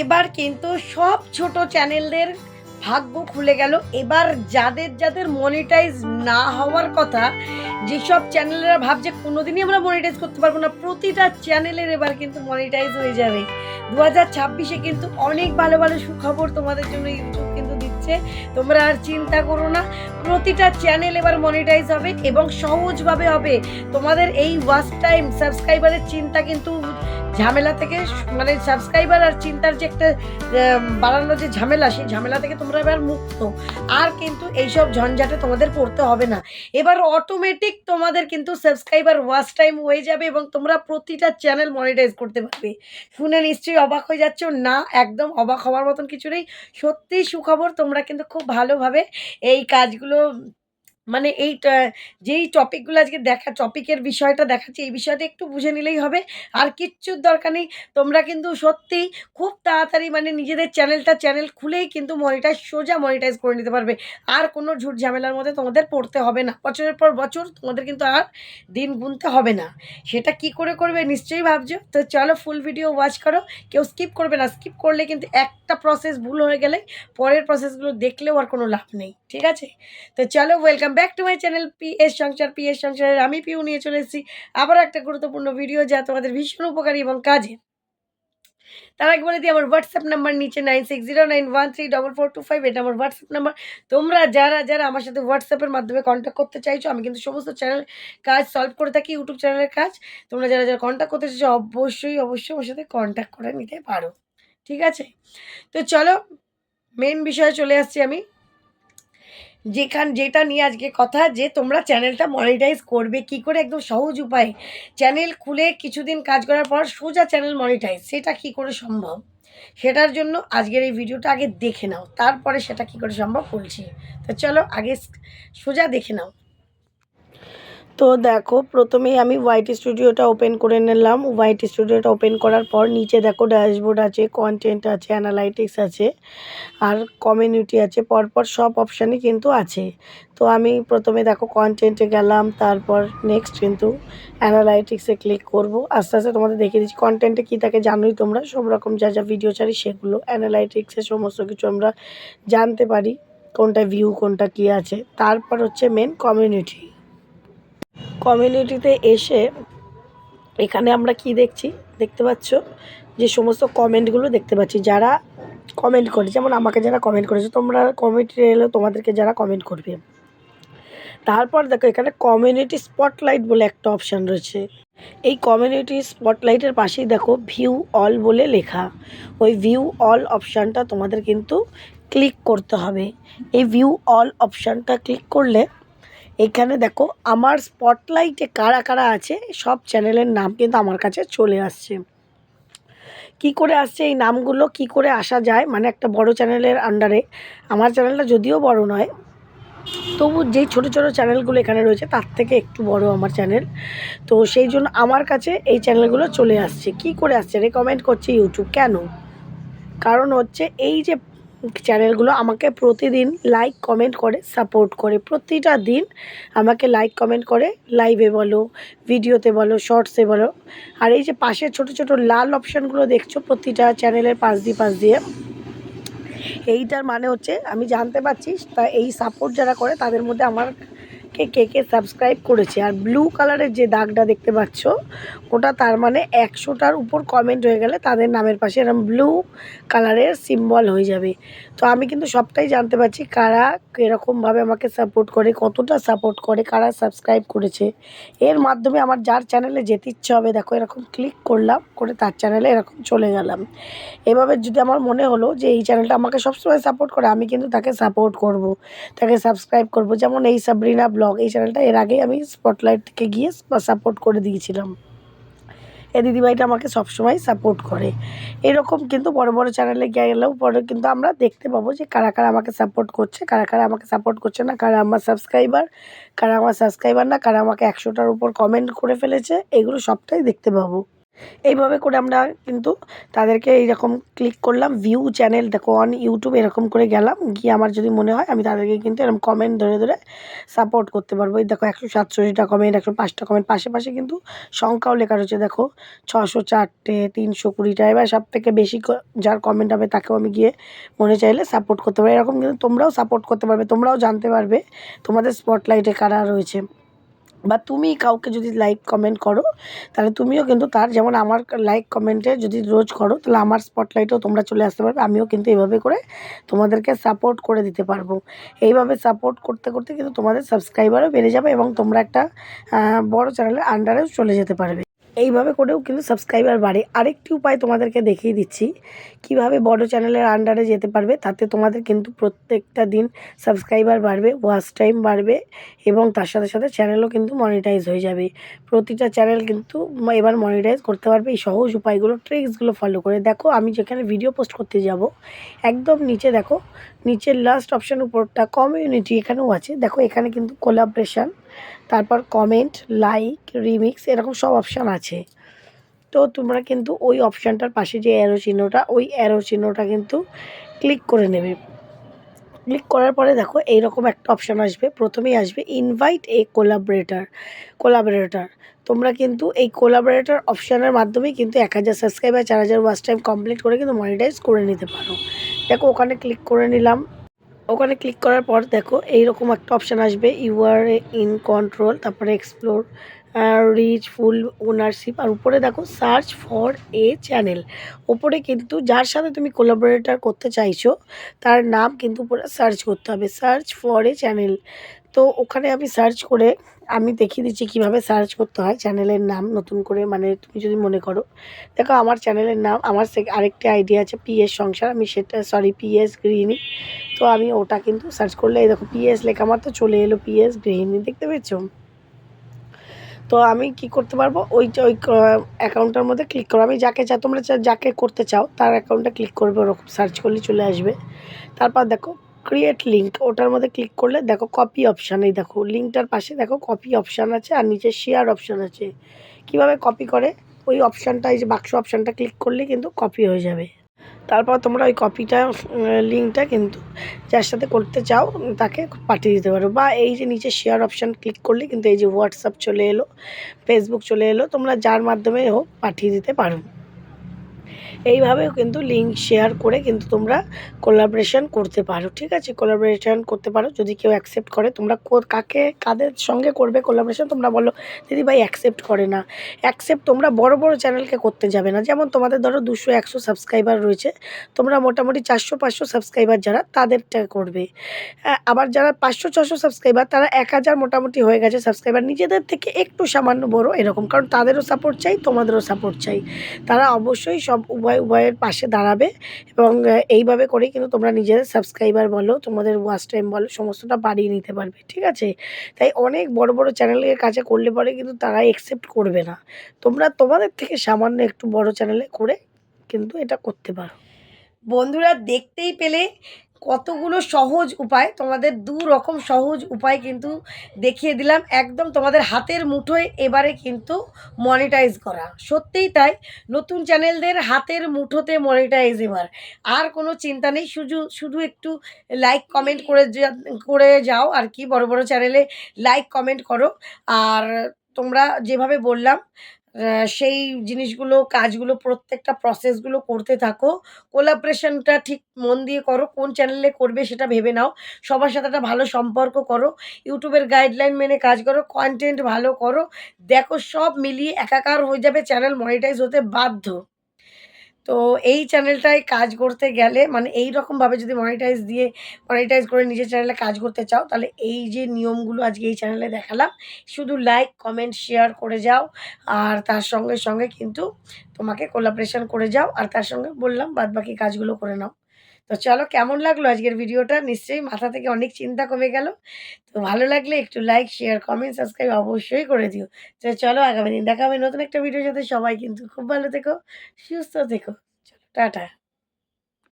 এবার কিন্তু সব ছোট চ্যানেলদের ভাগ্য খুলে গেল। এবার যাদের যাদের মনিটাইজ না হওয়ার কথা, যেসব চ্যানেলেরা ভাবছে কোনোদিনই আমরা মনিটাইজ করতে পারবো না, প্রতিটা চ্যানেলের এবার কিন্তু মনিটাইজ হয়ে যাবে। 2026-এ কিন্তু অনেক ভালো ভালো সুখবর তোমাদের জন্য ইউটিউব কিন্তু দিচ্ছে। তোমরা আর চিন্তা করো না, প্রতিটা চ্যানেল এবার মনিটাইজ হবে এবং সহজভাবে হবে। তোমাদের এই ওয়াচ টাইম সাবস্ক্রাইবারের চিন্তা কিন্তু ঝামেলা থেকে, মানে সাবস্ক্রাইবার আর চিন্তার যে একটা বাড়ানোর যে ঝামেলা, সেই ঝামেলা থেকে তোমরা এবার মুক্ত। আর কিন্তু এইসব ঝঞ্ঝাটে তোমাদের পড়তে হবে না। এবার অটোমেটিক তোমাদের কিন্তু সাবস্ক্রাইবার ওয়াচ টাইম হয়ে যাবে এবং তোমরা প্রতিটা চ্যানেল মনিটাইজ করতে পারবে। শুনে নিশ্চয়ই অবাক হয়ে যাচ্ছ? না, একদম অবাক হওয়ার মতন কিছু নেই। সত্যিই সুখবর, তোমরা কিন্তু খুব ভালোভাবে এই কাজগুলো, মানে যেই টপিকগুলো আজকে টপিকের বিষয়টা দেখাচ্ছি, এই বিষয়টা একটু বুঝে নিলেই হবে। আর কিচ্ছুর দরকার নেই। তোমরা কিন্তু সত্যিই খুব তাড়াতাড়ি, মানে নিজেদের চ্যানেল খুলেই কিন্তু সোজা মনিটাইজ করে নিতে পারবে। আর কোনো ঝুট ঝামেলার মধ্যে তোমাদের পড়তে হবে না। বছরের পর বছর তোমাদের কিন্তু আর দিন গুনতে হবে না। সেটা কি করে করবে নিশ্চয়ই ভাবছো। তো চলো ফুল ভিডিও ওয়াচ করো, কেউ স্কিপ করবে না। স্কিপ করলে কিন্তু একটা প্রসেস ভুল হয়ে গেলে পরের প্রসেসগুলো দেখলেও আর কোনো লাভ নেই, ঠিক আছে? তো চলো, welcome back to my channel PS সংসারের আমি পিউ নিয়ে চলে এসেছি আবার একটা গুরুত্বপূর্ণ ভিডিও, যা তোমাদের ভীষণ উপকারী এবং কাজে। তার আগে বলে দিই, আমার হোয়াটসঅ্যাপ নাম্বার নিচে 9609134425, এটা আমার হোয়াটসঅ্যাপ নাম্বার। তোমরা যারা যারা আমার সাথে হোয়াটসঅ্যাপের মাধ্যমে কন্ট্যাক্ট করতে চাইছো, আমি কিন্তু সমস্ত চ্যানেল কাজ সলভ করে থাকি, ইউটিউব চ্যানেলের কাজ। তোমরা যারা যারা কন্ট্যাক্ট করতে চাইছো অবশ্যই অবশ্যই আমার সাথে কন্ট্যাক্ট করে নিতে পারো, ঠিক আছে? তো চলো মেন বিষয়ে চলে আসছি আমি, যেটা নিয়ে আজকে কথা, যে তোমরা চ্যানেলটা মনিটাইজ করবে কি করে একদম সহজ উপায়ে। চ্যানেল খুলে কিছুদিন কাজ করার পর সোজা চ্যানেল মনিটাইজ, সেটা কি করে সম্ভব? সেটার জন্য আজকের এই ভিডিওটা আগে দেখে নাও, তারপরে সেটা কি করে সম্ভব বলছি। তো চলো আগে সোজা দেখে নাও। তো দেখো, প্রথমেই আমি ওয়াইট স্টুডিওটা ওপেন করে নিলাম। ওয়াইট স্টুডিওটা ওপেন করার পর নিচে দেখো ড্যাশবোর্ড আছে, কন্টেন্ট আছে, অ্যানালাইটিক্স আছে, আর কমিউনিটি আছে। পরপর সব অপশানই কিন্তু আছে। তো আমি প্রথমে দেখো কন্টেন্টে গেলাম, তারপর নেক্সট কিন্তু অ্যানালাইটিক্সে ক্লিক করব। আস্তে আস্তে তোমাদের দেখিয়ে দিচ্ছি। কন্টেন্টে কী থাকে জানোই তোমরা, সব রকম যা যা ভিডিও ছাড়ি সেগুলো। অ্যানালাইটিক্সে সমস্ত কিছু আমরা জানতে পারি, কোনটা ভিউ কোনটা কী আছে। তারপর হচ্ছে মেন কমিউনিটি। কমিউনিটিতে এসে এখানে আমরা কি দেখতে পাচ্ছ যে সমস্ত কমেন্টগুলো দেখতে পাচ্ছি, যারা কমেন্ট করে, যেমন আমাকে যারা কমেন্ট করেছে, তোমরা কমেন্টে এলে তোমাদেরকে যারা কমেন্ট করবে। তারপর দেখো এখানে কমিউনিটি স্পটলাইট বলে একটা অপশান রয়েছে। এই কমিউনিটি স্পটলাইটের পাশেই দেখো ভিউ অল বলে লেখা। ওই ভিউ অল অপশানটা তোমাদের কিন্তু ক্লিক করতে হবে। এই ভিউ অল অপশানটা ক্লিক করলে এখানে দেখো আমার স্পটলাইটে কারা কারা আছে সব চ্যানেলের নাম কিন্তু আমার কাছে চলে আসছে। কি করে আসছে এই নামগুলো, কি করে আসা যায়, মানে একটা বড় চ্যানেলের আন্ডারে, আমার চ্যানেলটা যদিও বড় নয়, তবু যেই ছোটো ছোটো চ্যানেলগুলো এখানে রয়েছে তার থেকে একটু বড় আমার চ্যানেল। তো সেই জন্য আমার কাছে এই চ্যানেলগুলো চলে আসছে। কি করে আসছে? রেকমেন্ড করছে ইউটিউব। কেন? কারণ হচ্ছে এই যে চ্যানেলগুলো আমাকে প্রতিদিন লাইক কমেন্ট করে সাপোর্ট করে, প্রতিটা দিন আমাকে লাইক কমেন্ট করে, লাইভে বলো, ভিডিওতে বলো, শর্টসে বলো। আর এই যে পাশে ছোট ছোট লাল অপশানগুলো দেখছো প্রতিটা চ্যানেলের পাশ দিয়ে, এইটার মানে হচ্ছে আমি জানতে পারছি তা এই সাপোর্ট যারা করে তাদের মধ্যে কে কে সাবস্ক্রাইব করেছে। আর ব্লু কালারের যে দাগটা দেখতে পাচ্ছ, ওটা তার মানে 100টার উপর কমেন্ট হয়ে গেলে তাদের নামের পাশে এরকম ব্লু কালারের সিম্বল হয়ে যাবে। তো আমি কিন্তু সবটাই জানতে পারছি কারা কীরকমভাবে আমাকে সাপোর্ট করে, কতটা সাপোর্ট করে, কারা সাবস্ক্রাইব করেছে। এর মাধ্যমে আমার যার চ্যানেলে যেতে ইচ্ছে হবে, দেখো এরকম ক্লিক করলাম, করে তার চ্যানেলে এরকম চলে গেলাম। এভাবে যদি আমার মনে হলো যে এই চ্যানেলটা আমাকে সবসময় সাপোর্ট করে, আমি কিন্তু তাকে সাপোর্ট করব, তাকে সাবস্ক্রাইব করব। যেমন এই সাবরিনা ব্লগ, এই চ্যানেলটা এর আগেই আমি স্পটলাইট থেকে গিয়ে সাপোর্ট করে দিয়েছিলাম। এই দিদিভাইটা আমাকে সবসময় সাপোর্ট করে। এরকম কিন্তু বড় বড় চ্যানেলে গেলেও পরে কিন্তু আমরা দেখতে পাবো যে কারা কারা আমাকে সাপোর্ট করছে, কারা কারা আমাকে সাপোর্ট করছে না, কারা আমার সাবস্ক্রাইবার, কারা আমার সাবস্ক্রাইবার না, কারা আমাকে 100টার উপর কমেন্ট করে ফেলেছে, এগুলো সবটাই দেখতে পাবো। এইভাবে করে আমরা কিন্তু তাদেরকে এইরকম ক্লিক করলাম ভিউ চ্যানেল দেখো অন ইউটিউব এরকম করে গেলাম, গিয়ে আমার যদি মনে হয় আমি তাদেরকে কিন্তু এরকম কমেন্ট ধরে ধরে সাপোর্ট করতে পারবো। এই দেখো 167টা কমেন্ট, 105টা কমেন্ট, পাশে পাশে কিন্তু সংখ্যাও লেখা রয়েছে দেখো 604টে, 320টা। এবার সব থেকে বেশি যার কমেন্ট হবে তাকেও আমি গিয়ে মনে চাইলে সাপোর্ট করতে পারি। এরকম কিন্তু তোমরাও সাপোর্ট করতে পারবে, তোমরাও জানতে পারবে তোমাদের স্পটলাইটে কারা রয়েছে। বা তুমি কাউকে যদি লাইক কমেন্ট করো তাহলে তুমিও কিন্তু তার, যেমন আমার লাইক কমেন্টে যদি রোজ করো তাহলে আমার স্পটলাইটেও তোমরা চলে আসতে পারবে। আমিও কিন্তু এইভাবে করে তোমাদেরকে সাপোর্ট করে দিতে পারবো। এইভাবে সাপোর্ট করতে করতে কিন্তু তোমাদের সাবস্ক্রাইবারও বেড়ে যাবে এবং তোমরা একটা বড় চ্যানেলের আন্ডারেও চলে যেতে পারবে। এইভাবে করেও কিন্তু সাবস্ক্রাইবার বাড়ে। আরেকটি উপায় তোমাদেরকে দেখিয়ে দিচ্ছি কিভাবে বড় চ্যানেলের আন্ডারে যেতে পারবে। তাতে তোমাদের কিন্তু প্রত্যেকটা দিন সাবস্ক্রাইবার বাড়বে, ওয়াচ টাইম বাড়বে এবং তার সাথে সাথে চ্যানেলও কিন্তু মনিটাইজ হয়ে যাবে। প্রতিটা চ্যানেল কিন্তু এবার মনিটাইজ করতে পারবে এই সহজ উপায়গুলো, ট্রিক্সগুলো ফলো করে। দেখো আমি যেখানে ভিডিও পোস্ট করতে যাব একদম নিচে দেখো, নিচের লাস্ট অপশান উপরটা কমিউনিটি এখানেও আছে দেখো, এখানে কিন্তু কোলাবরেশন, তারপর কমেন্ট, লাইক, রিমিক্স এরকম সব অপশান আছে। তো তোমরা কিন্তু ওই অপশানটার পাশে যে অ্যারো চিহ্নটা, ওই অ্যারো চিহ্নটা কিন্তু ক্লিক করে নেবে। ক্লিক করার পরে দেখো এইরকম একটা অপশান আসবে, প্রথমেই আসবে ইনভাইট এ কোলাবরেটর। তোমরা কিন্তু এই কোলাবরেটর অপশানের মাধ্যমেই কিন্তু 1000 সাবস্ক্রাইবার, 4000 ওয়াচ টাইম কমপ্লিট করে কিন্তু মনিটাইজ করে নিতে পারো। দেখো ওখানে ক্লিক করে নিলাম। ওখানে ক্লিক করার পর দেখো এইরকম একটা অপশান আসবে ইউ আর ইন কন্ট্রোল, তারপরে এক্সপ্লোর, রিচ, ফুল ওনারশিপ, আর উপরে দেখো সার্চ ফর এ চ্যানেল। ওপরে কিন্তু যার সাথে তুমি কোলাবোরেটর করতে চাইছো তার নাম কিন্তু উপরে সার্চ করতে হবে, সার্চ ফর এ চ্যানেল। তো ওখানে আমি সার্চ করে আমি দেখিয়ে দিচ্ছি কীভাবে সার্চ করতে হয় চ্যানেলের নাম নতুন করে, মানে তুমি যদি মনে করো। দেখো আমার চ্যানেলের নাম, আমার আরেকটি আইডিয়া আছে পিএস সংসার, আমি সেটা পিএস গৃহিণী। তো আমি ওটা কিন্তু সার্চ করলে এই দেখো পিএস লেখা মাত্র চলে এলো পিএস গৃহিণী, দেখতে পেয়েছো? তো আমি কি করতে পারবো, ওই অ্যাকাউন্টটার মধ্যে ক্লিক করো। আমি যাকে তোমরা যাকে করতে চাও তার অ্যাকাউন্টটা ক্লিক করবে, ওরকম সার্চ করলে চলে আসবে। তারপর দেখো ক্রিয়েট লিঙ্ক, ওটার মধ্যে ক্লিক করলে দেখো কপি অপশান, এই দেখো লিঙ্কটার পাশে দেখো কপি অপশান আছে আর নিচে শেয়ার অপশান আছে। কিভাবে কপি করে, ওই অপশানটা, এই যে বাক্স অপশানটা ক্লিক করলে কিন্তু কপি হয়ে যাবে। তারপর তোমরা ওই কপিটা লিঙ্কটা কিন্তু যার সাথে করতে চাও তাকে পাঠিয়ে দিতে পারো। বা এই যে নিচে শেয়ার অপশান ক্লিক করলে কিন্তু এই যে হোয়াটসঅ্যাপ চলে এলো, ফেসবুক চলে এলো, তোমরা যার মাধ্যমে হোক পাঠিয়ে দিতে পারো। এইভাবেও কিন্তু লিঙ্ক শেয়ার করে কিন্তু তোমরা কোলাবরেশন করতে পারো, ঠিক আছে? কোলাবরেশন করতে পারো যদি কেউ অ্যাকসেপ্ট করে। তোমরা কাদের সঙ্গে করবে কোলাবরেশন তোমরা বলো, দিদি ভাই অ্যাকসেপ্ট করে না। অ্যাকসেপ্ট তোমরা বড় বড় চ্যানেলকে করতে যাবে না, যেমন তোমাদের ধরো 200-100 সাবস্ক্রাইবার রয়েছে, তোমরা মোটামুটি 400-500 সাবস্ক্রাইবার যারা তাদেরটা করবে। আবার যারা 500-600 সাবস্ক্রাইবার তারা 1000 মোটামুটি হয়ে গেছে সাবস্ক্রাইবার, নিজেদের থেকে একটু সামান্য বড় এরকম, কারণ তাদেরও সাপোর্ট চাই তোমাদেরও সাপোর্ট চাই। তারা অবশ্যই সব উভয়ের পাশে দাঁড়াবে এবং এইভাবে করেই কিন্তু তোমরা নিজেদের সাবস্ক্রাইবার বলো, তোমাদের ওয়াচ টাইম বলো, সমস্তটা বাড়িয়ে নিতে পারবে, ঠিক আছে? তাই অনেক বড় বড় চ্যানেলের কাছে করলে পরে কিন্তু তারা একসেপ্ট করবে না। তোমরা তোমাদের থেকে সামান্য একটু বড় চ্যানেলে করে কিন্তু এটা করতে পারো। বন্ধুরা দেখতেই পেলে কতগুলো সহজ উপায়, তোমাদের 2 রকম সহজ উপায় কিন্তু দেখিয়ে দিলাম, একদম তোমাদের হাতের মুঠোয় এবারে কিন্তু মনিটাইজ করা। সত্যিই তাই, নতুন চ্যানেলদের হাতের মুঠোতে মনিটাইজ এবার। আর কোনো চিন্তা নেই, শুধু একটু লাইক কমেন্ট করে যাও আর কি, বড় বড় চ্যানেলে লাইক কমেন্ট করো। আর তোমরা যেভাবে বললাম সেই জিনিসগুলো, কাজগুলো, প্রত্যেকটা প্রসেসগুলো করতে থাকো। কোলাবরেশনটা ঠিক মন দিয়ে করো, কোন চ্যানেলে করবে সেটা ভেবে নাও। সবার সাথে একটা ভালো সম্পর্ক করো, ইউটিউবের গাইডলাইন মেনে কাজ করো, কনটেন্ট ভালো করো। দেখো সব মিলিয়ে একাকার হয়ে যাবে, চ্যানেল মনিটাইজ হতে বাধ্য। তো এই চ্যানেলটায় কাজ করতে গেলে মানে এইরকমভাবে যদি মনিটাইজ করে নিজের চ্যানেলে কাজ করতে চাও, তাহলে এই যে নিয়মগুলো আজকে এই চ্যানেলে দেখালাম, শুধু লাইক, কমেন্ট, শেয়ার করে যাও। আর তার সঙ্গে সঙ্গে কিন্তু তোমাকে কোলাবরেশন করে যাও। আর তার সঙ্গে বললাম বাদবাকি কাজগুলো করে নাও। তো চলো, কেমন লাগলো আজকের ভিডিওটা? নিশ্চয়ই মাথা থেকে অনেক চিন্তা কমে গেল। তো ভালো লাগলে একটু লাইক, শেয়ার, কমেন্ট, সাবস্ক্রাইব অবশ্যই করে দিও। তো চলো আগামী দিন দেখা হবে নতুন একটা ভিডিওর সাথে। সবাই কিন্তু খুব ভালো থেকো, সুস্থ থেকো। চলো টাটা।